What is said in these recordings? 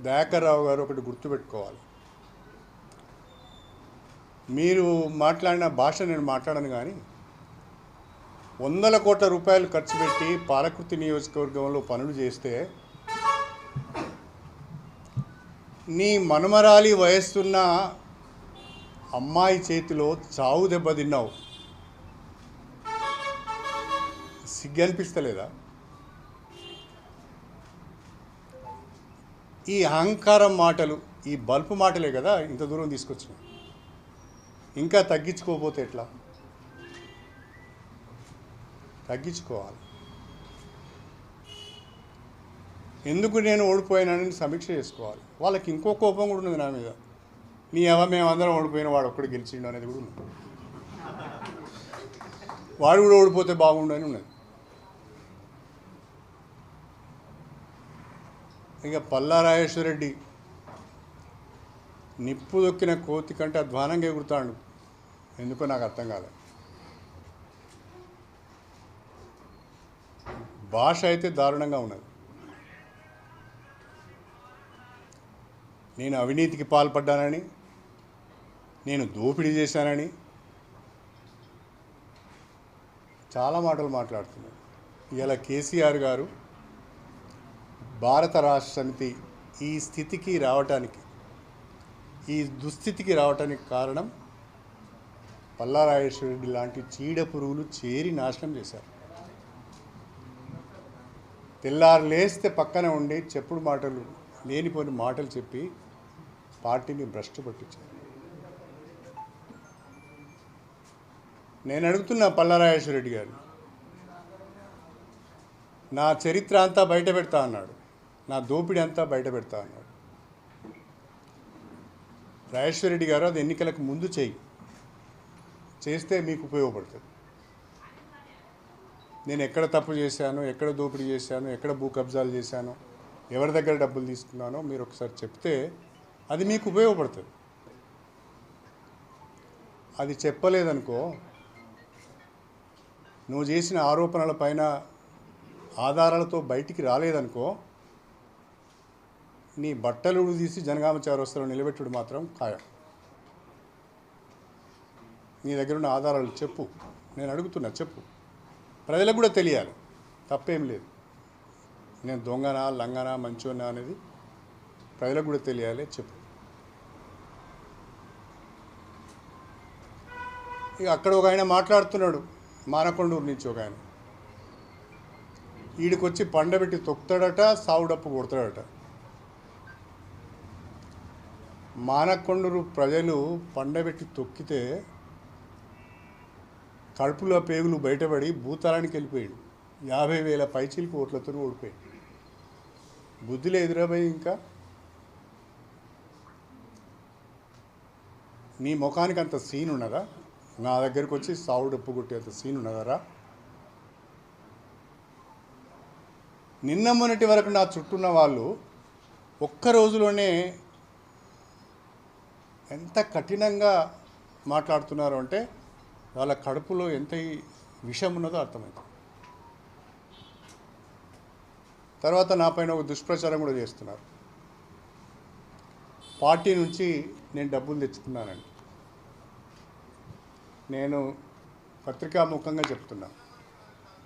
దయాకర్ రావు గారు ఒకటి గుర్తుపెట్టుకోవాలి. మీరు మాట్లాడిన భాష నేను మాట్లాడను, కానీ వందల కోట్ల రూపాయలు ఖర్చు పెట్టి పాలకుర్తి నియోజకవర్గంలో పనులు చేస్తే నీ మనుమరాలి వయస్సున్న అమ్మాయి చేతిలో చావు దెబ్బ తిన్నావు. సిగ్గనిపిస్తలేదా? ఈ అహంకారం మాటలు, ఈ బల్పు మాటలే కదా ఇంత దూరం తీసుకొచ్చినాయి. ఇంకా తగ్గించుకోకపోతే ఎట్లా? తగ్గించుకోవాలి. ఎందుకు నేను ఓడిపోయానని సమీక్ష చేసుకోవాలి. వాళ్ళకి ఇంకో కోపం కూడా ఉన్నది నా మీద. నీ మేమందరం ఓడిపోయిన వాడు ఒక్కడు గెలిచిండు అనేది కూడా ఉన్నది. వాడు కూడా ఓడిపోతే బాగుండు అని ఉన్నది. ఇక పల్లా రాజేశ్వరరెడ్డి నిప్పు దొక్కిన కోతి కంటే అధ్వానంగా ఎగురుతాడు. ఎందుకో నాకు అర్థం కాలేదు. భాష అయితే దారుణంగా ఉన్నది. నేను అవినీతికి పాల్పడ్డానని, నేను దోపిడీ చేశానని చాలా మాటలు మాట్లాడుతున్నాడు. ఇలా కేసీఆర్ గారు భారత రాష్ట్ర సమితి ఈ స్థితికి రావటానికి, ఈ దుస్థితికి రావటానికి కారణం పల్లా రాజేశ్వరరెడ్డి లాంటి చీడ పురుగులు చేరి నాశనం చేశారు. తెల్లారు లేస్తే పక్కన ఉండి చెప్పుడు మాటలు, లేనిపోని మాటలు చెప్పి పార్టీని భ్రష్టు పట్టించారు. నేను అడుగుతున్నా పల్లా రాజేశ్వరరెడ్డి గారు, నా చరిత్ర అంతా బయట పెడతా అన్నాడు, నా దోపిడీ అంతా బయట పెడతా అన్నాడు. రాజేశ్వరరెడ్డి గారు అది ఎన్నికలకు ముందు చేస్తే మీకు ఉపయోగపడుతుంది. నేను ఎక్కడ తప్పు చేశాను, ఎక్కడ దోపిడీ చేశాను, ఎక్కడ భూ కబ్జాలు చేశాను, ఎవరి దగ్గర డబ్బులు తీసుకున్నానో మీరు ఒకసారి చెప్తే అది మీకు ఉపయోగపడుతుంది. అది చెప్పలేదనుకో, నువ్వు చేసిన ఆరోపణల పైన ఆధారాలతో బయటికి రాలేదనుకో, నీ బట్టలు తీసి జనగామ చౌరస్తాలో నిలబెట్టుడు మాత్రం ఖాయం. నీ దగ్గర ఉన్న ఆధారాలు చెప్పు. నేను అడుగుతున్నా, చెప్పు. ప్రజలకు కూడా తెలియాలి. తప్పేం లేదు. నేను దొంగనా, లంగనా, మంచోనా అనేది ప్రజలకు కూడా తెలియాలి. చెప్పు. ఇక అక్కడ ఒక ఆయన మాట్లాడుతున్నాడు, మానకొండూరు నుంచి ఒక ఆయన. వీడికొచ్చి పండబెట్టి తొక్కుతాడట, సావుడప్పు కొడతాడట. మానకొండూరు ప్రజలు పండబెట్టి తొక్కితే కడుపులో పేగులు బయటపడి భూతాళానికి వెళ్ళిపోయాడు. 50,000 పైచీలకు ఓట్లతో ఓడిపోయాడు. బుద్ధిలో ఎదురపోయి ఇంకా నీ ముఖానికి అంత సీన్ ఉన్నదా? నా దగ్గరికి వచ్చి సావుడప్పు కొట్టేంత సీన్ ఉన్నదరా? నిన్న మొన్నటి వరకు నా చుట్టూన్న వాళ్ళు ఒక్క రోజులోనే ఎంత కఠినంగా మాట్లాడుతున్నారు అంటే వాళ్ళ కడుపులో ఎంత విషం ఉన్నదో అర్థమవుతుంది. తర్వాత నా పైన ఒక దుష్ప్రచారం కూడా చేస్తున్నారు. పార్టీ నుంచి నేను డబ్బులు తెచ్చుకున్నానండి. నేను పత్రికాముఖంగా చెప్తున్నా,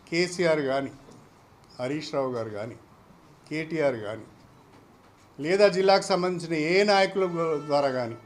కేసీఆర్ కానీ, హరీష్ రావు గారు కానీ, కేటీఆర్ కానీ, లేదా జిల్లాకు సంబంధించిన ఏ నాయకుల ద్వారా కానీ